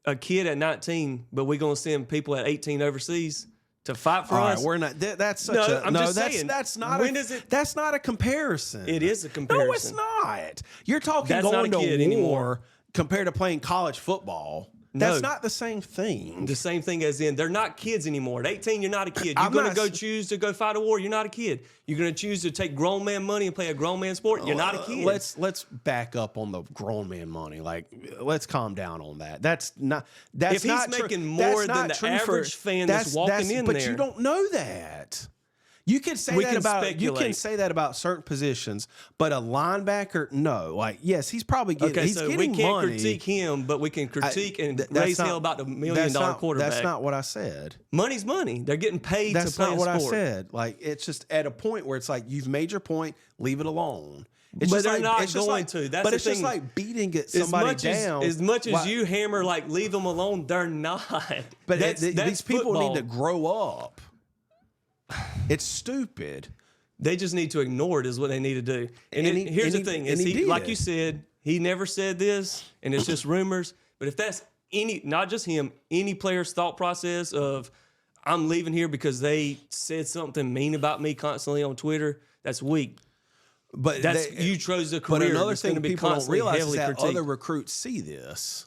a kid at 19, but we're gonna send people at 18 overseas to fight for us. Right, we're not. That's such a. I'm just saying. That's not. That's not a comparison. It is a comparison. No, it's not. You're talking going to war anymore compared to playing college football. That's not the same thing. The same thing as in they're not kids anymore. At 18, you're not a kid. You're going to choose to go fight a war. You're not a kid. You're going to choose to take grown man money and play a grown man sport. You're not a kid. Let's back up on the grown man money. Like, let's calm down on that. That's not. That's if he's making more than the average fan that's walking in there, but you don't know that. You can say that about certain positions, but a linebacker, no. Like, yes, he's probably getting. Okay, he's so getting we can't money. critique him, but we can critique and raise hell about the $1 million quarterback. That's not what I said. Money's money. They're getting paid to play a sport. That's not what I said. Like, it's just at a point where it's like you've made your point, leave it alone. But they're not going to. That's but it's just like beating somebody down. As much as you hammer, like, leave them alone, they're not. But these people need to grow up. It's stupid. They just need to ignore it is what they need to do. And here's the thing. Like you said, he never said this, and it's just rumors. But if that's not just him, any player's thought process of, I'm leaving here because they said something mean about me constantly on Twitter, that's weak. But you chose a career. But another thing people don't realize is that critiqued. other recruits see this.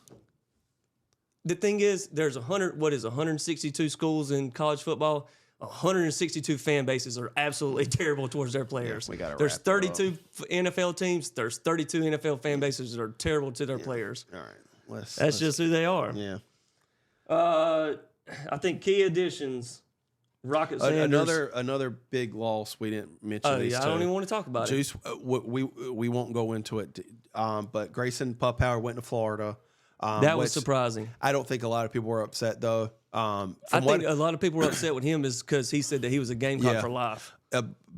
The thing is, there's 162 schools in college football. 162 fan bases are absolutely terrible towards their players. We gotta There's wrap it 32 NFL teams. There's 32 NFL fan bases that are terrible to their players. All right. That's just who they are. Yeah. I think key additions. Rocket Sanders. Another big loss we didn't mention. Oh, yeah, I don't even want to talk about it. We won't go into it. But Grayson Puppower went to Florida. That was surprising. I don't think a lot of people were upset though. I think a lot of people were upset with him is because he said that he was a Gamecock for life.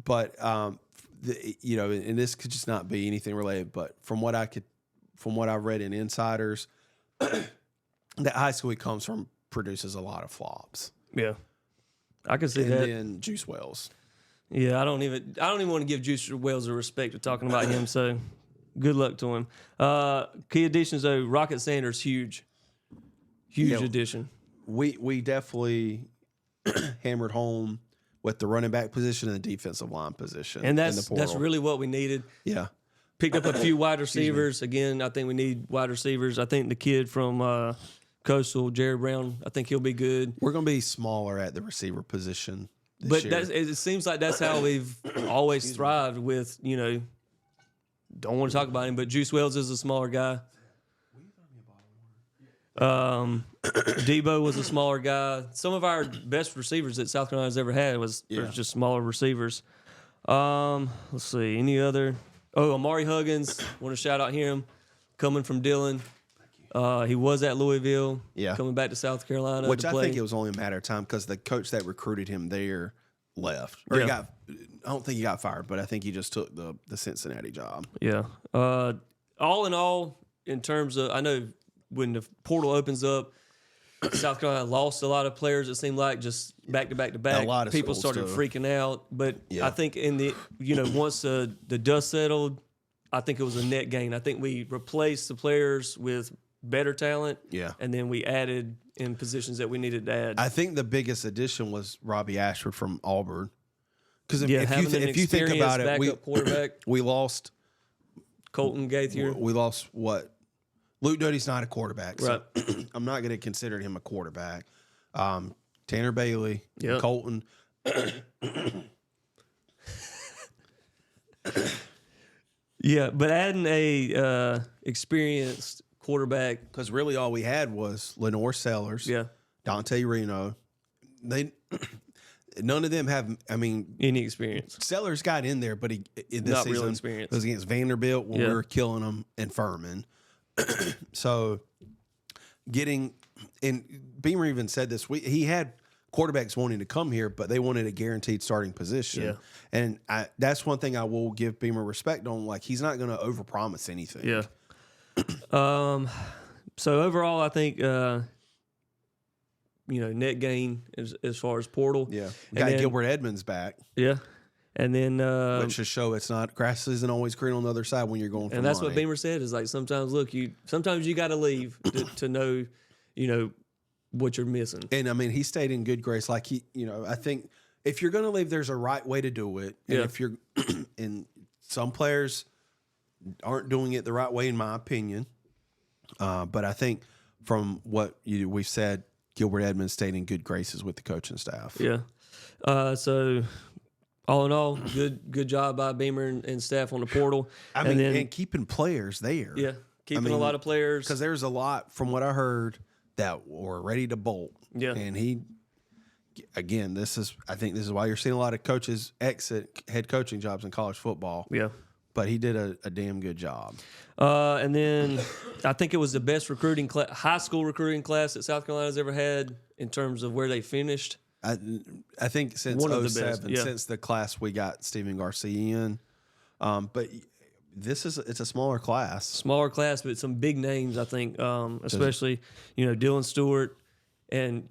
But and this could just not be anything related. But from what I read in insiders, that high school he comes from produces a lot of flops. Yeah, I can see that. And then Juice Wells. Yeah, I don't even want to give Juice Wells the respect of talking about him. So good luck to him. Key additions though, Rocket Sanders, huge addition. We definitely hammered home with the running back position and the defensive line position, and that's really what we needed. Yeah, picked up a few wide receivers. Again, I think we need wide receivers. I think the kid from Coastal, Jared Brown, I think he'll be good. We're going to be smaller at the receiver position this but year. It seems like that's how we've always thrived with, don't want to talk about him, but Juice Wells is a smaller guy. Debo was a smaller guy. Some of our best receivers that South Carolina's ever had was just smaller receivers. Let's see, any other? Oh, Amari Huggins, want to shout out him, coming from Dillon. He was at Louisville, coming back to South Carolina. Which I think it was only a matter of time because the coach that recruited him there left. Or I don't think he got fired, but I think he just took the Cincinnati job. Yeah. All in all, in terms of, I know when the portal opens up, South Carolina lost a lot of players, it seemed like, just back to back to back. A lot of people started freaking out. But I think in the, once the dust settled, I think it was a net gain. I think we replaced the players with better talent. Yeah. And then we added in positions that we needed to add. I think the biggest addition was Robbie Ashford from Auburn. Because if you think about it, we lost Colton Gaither. We lost what? Luke Doty's not a quarterback. So I'm not going to consider him a quarterback. Tanner Bailey, Colton. Yeah, but adding a experienced quarterback, because really all we had was Lenore Sellers, Dante Reno. None of them have, any experience. Sellers got in there, but this not season real experience. It was against Vanderbilt when we were killing them in Furman. So and Beamer even said this, he had quarterbacks wanting to come here, but they wanted a guaranteed starting position. Yeah. And that's one thing I will give Beamer respect on. Like, he's not going to overpromise anything. Yeah. So overall, I think, net gain as far as portal. Yeah. We got Gilbert Edmonds back. Yeah. And then which should show it's not grass isn't always green on the other side when you're going for and that's money. what Beamer said is like sometimes you got to leave to know, what you're missing. And he stayed in good grace. Like I think if you're going to leave, there's a right way to do it. And if you're, and some players aren't doing it the right way, in my opinion. But I think from what we've said, Gilbert Edmonds stayed in good graces with the coaching staff. Yeah. So all in all, good job by Beamer and staff on the portal. And keeping players there. Yeah. Keeping a lot of players. Because there's a lot, from what I heard, that were ready to bolt. Yeah. And I think this is why you're seeing a lot of coaches exit head coaching jobs in college football. Yeah. But he did a damn good job. And then I think it was the best high school recruiting class that South Carolina's ever had in terms of where they finished. I think since One of the 07, best, since the class we got Stephen Garcia in. But it's a smaller class. Smaller class, but some big names, I think, especially, Dylan Stewart. And,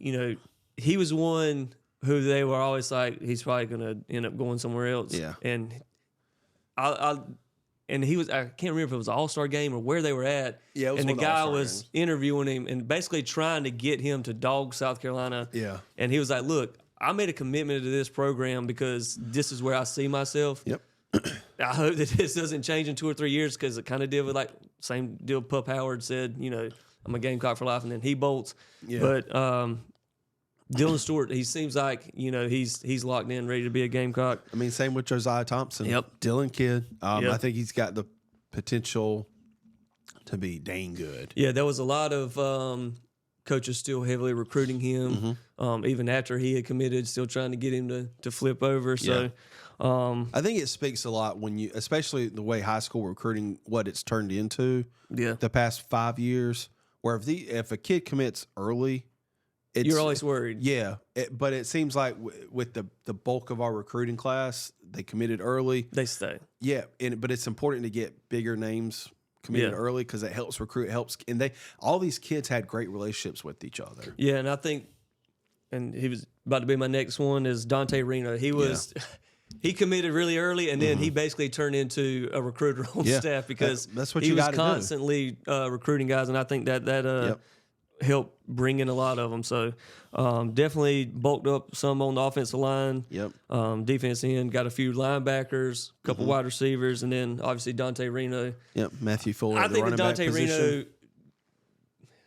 he was one who they were always like, he's probably going to end up going somewhere else. Yeah. And and he was, I can't remember if it was an all-star game or where they were at. Yeah, it was and the one of the guy all-star was games. interviewing him and basically trying to get him to dog South Carolina. Yeah. And he was like, look, I made a commitment to this program because this is where I see myself. Yep. I hope that this doesn't change in 2 or 3 years because it kind of deal with same deal Pup Howard said, I'm a Gamecock for life, and then he bolts. Yeah. But Dylan Stewart, he seems like, he's locked in, ready to be a Gamecock. I mean, same with Josiah Thompson. Yep. Dylan kid. Yep. I think he's got the potential to be dang good. Yeah, there was a lot of coaches still heavily recruiting him, even after he had committed, still trying to get him to flip over. So, I think it speaks a lot when you, especially the way high school recruiting, what it's turned into the past 5 years, where if a kid commits early, you're always worried. Yeah, but it seems like with the bulk of our recruiting class, they committed early. They stay. Yeah, but it's important to get bigger names committed early because it helps recruit. It helps, and all these kids had great relationships with each other. Yeah, and I think, and he was about to be my next one is Dante Reno. He was. Yeah. He committed really early, and then he basically turned into a recruiter on staff because that's what he you was got to constantly recruiting guys, and I think that helped bring in a lot of them. So definitely bulked up some on the offensive line. Yep. Defense end, got a few linebackers, a couple wide receivers, and then obviously Dante Reno. Yep, Matthew Fuller. I think that Dante Reno,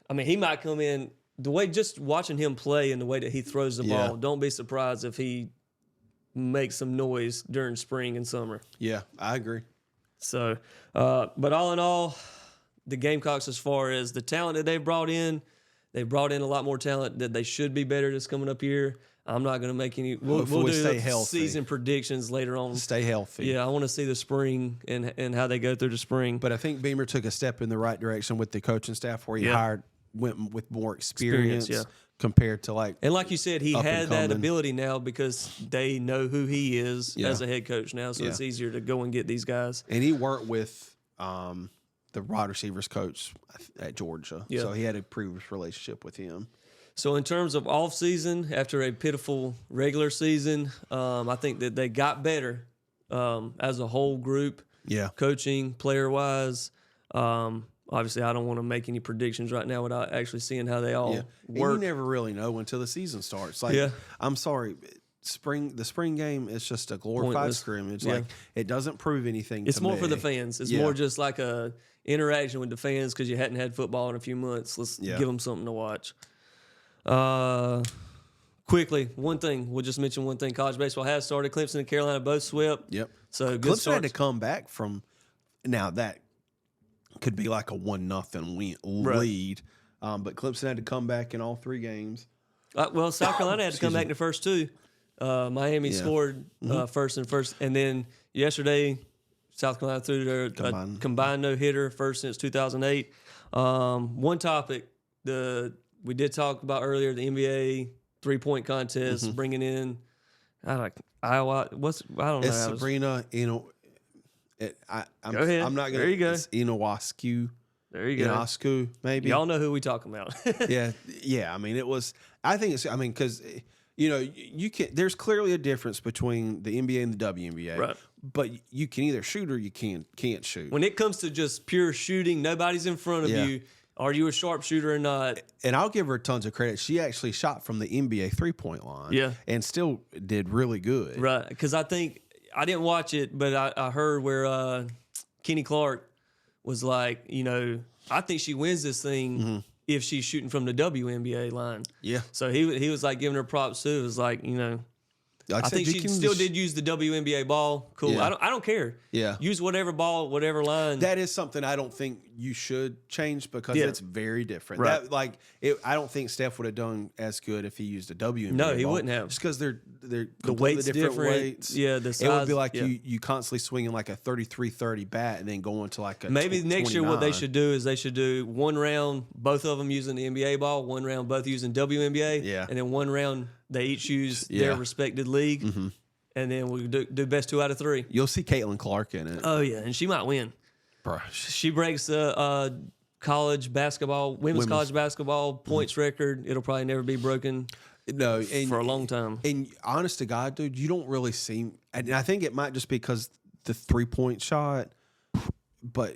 I mean, he might come in, the way just watching him play and the way that he throws the ball, don't be surprised if he make some noise during spring and summer. Yeah, I agree. So, but all in all, the Gamecocks, as far as the talent that they brought in a lot more talent that they should be better this coming up year. I'm not going to make any. We'll do season predictions later on. Stay healthy. Yeah, I want to see the spring and how they go through the spring. But I think Beamer took a step in the right direction with the coaching staff, where he went with more experience. Compared to and like you said, he had that ability now because they know who he is as a head coach now, so it's easier to go and get these guys. And he worked with the wide receivers coach at Georgia, so he had a previous relationship with him. So in terms of off season, after a pitiful regular season, I think that they got better as a whole group. Yeah, coaching, player wise. Obviously, I don't want to make any predictions right now without actually seeing how they all work. And you never really know until the season starts. I'm sorry, the spring game is just a glorified scrimmage. Like, it doesn't prove anything. It's more for the fans. It's more just like a interaction with the fans because you hadn't had football in a few months. Let's give them something to watch. Quickly, one thing. We'll just mention one thing. College baseball has started. Clemson and Carolina both swept. Yep. So good Clemson had to come back from now that. Could be like a 1-0 lead, but Clemson had to come back in all 3 games. Well, South Carolina had to come back in the first 2. Miami scored first, and then yesterday South Carolina threw their combined no-hitter, first since 2008. One topic we did talk about earlier, the NBA 3-point contest, bringing in Iowa. I don't know. It's Sabrina, I'm not going to. There you go. It's Inowascu. There you go. Inowascu, maybe. Y'all know who we talking about. yeah. I mean, it was. I think it's. I mean, because you can. There's clearly a difference between the NBA and the WNBA. Right. But you can either shoot or you can't shoot. When it comes to just pure shooting, nobody's in front of you. Are you a sharpshooter or not? And I'll give her tons of credit. She actually shot from the NBA 3-point line. Yeah. And still did really good. Right. Because I think. I didn't watch it, but I heard where Kenny Clark was like, I think she wins this thing if she's shooting from the WNBA line. Yeah. So he was like giving her props too. It was like, I think she still did use the WNBA ball. Cool. Yeah. I don't care. Yeah. Use whatever ball, whatever line. That is something I don't think you should change because it's very different. Right. I don't think Steph would have done as good if he used a WNBA No, he ball, wouldn't have. Just because they're the completely different weights. Yeah, the size. It would be like you constantly swinging like a 33-30 bat and then going to like a maybe next 29. year what they should do is they should do one round, both of them using the NBA ball, one round both using WNBA, and then one round they each use their respected league. Mm-hmm. And then we'll do best 2 out of 3. You'll see Caitlin Clark in it. Oh, yeah, and she might win. Bro. She breaks the college basketball, women's college basketball points record. It'll probably never be broken for a long time. And honest to God, dude, you don't really see – and I think it might just be because the 3-point shot, but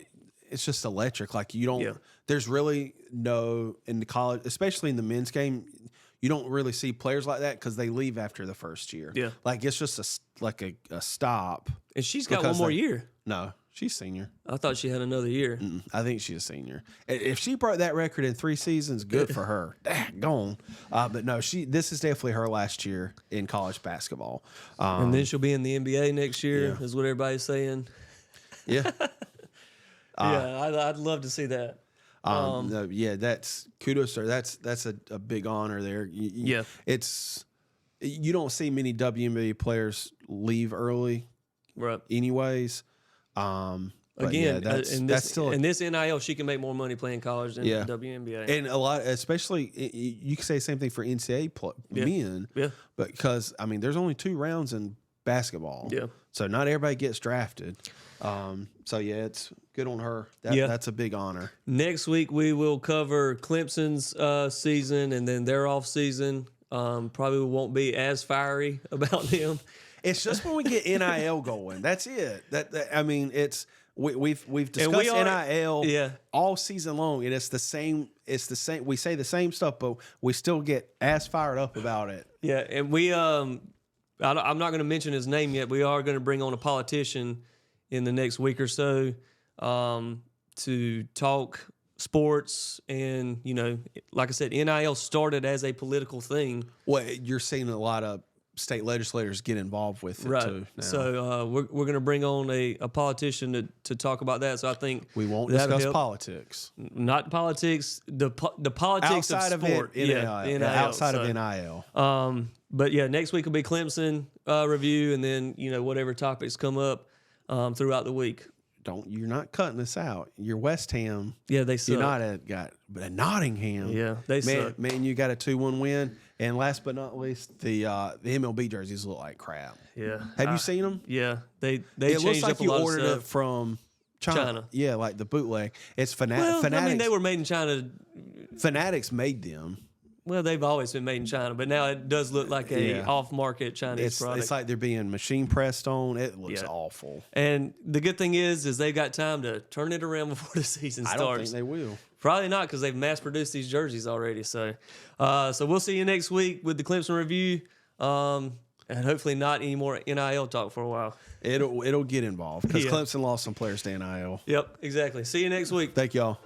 it's just electric. Like, you don't there's really no – in the college, especially in the men's game – you don't really see players like that because they leave after the first year. Yeah. Like, it's just a stop. And she's got one more year. No. She's senior. I thought she had another year. I think she's a senior. If she broke that record in 3 seasons, good for her. Gone. But no, this is definitely her last year in college basketball. And then she'll be in the NBA next year, is what everybody's saying. Yeah. I'd love to see that. That's kudos to her. That's a big honor there. You don't see many WNBA players leave early, right? Anyways, again, that's still in this NIL, she can make more money playing college than the WNBA, and a lot, especially you can say the same thing for NCAA men, but because I mean, there's only 2 rounds in basketball, so not everybody gets drafted. It's good on her. That's a big honor. Next week we will cover Clemson's season and then their off season. Probably won't be as fiery about them. It's just when we get NIL going. That's it. I mean, it's we've discussed NIL all season long, and it's the same. It's the same. We say the same stuff, but we still get as fired up about it. Yeah, and we I'm not going to mention his name yet. We are going to bring on a politician in the next week or so to talk sports, and like I said, NIL started as a political thing. Well, you're seeing a lot of state legislators get involved with it too now. So we're going to bring on a politician to talk about that. So I think we won't discuss politics, not politics, the politics outside of sport, of NIL. Outside of NIL. But next week will be Clemson review, and then whatever topics come up throughout the week. You're not cutting us out. You're West Ham. Yeah, they suck. But a Nottingham. Yeah, they suck. Man, you got a 2-1 win. And last but not least, the MLB jerseys look like crap. Yeah. Have you seen them? Yeah, they it changed looks like up a you lot ordered of stuff. it from China. Yeah, like the bootleg. It's Fanatics. I mean, they were made in China. Fanatics made them. Well, they've always been made in China, but now it does look like a off-market Chinese product. It's like they're being machine pressed on. It looks awful. And the good thing is they've got time to turn it around before the season starts. I don't think they will. Probably not, because they've mass-produced these jerseys already. So we'll see you next week with the Clemson review, and hopefully not any more NIL talk for a while. It'll get involved because Clemson lost some players to NIL. Yep, exactly. See you next week. Thank y'all.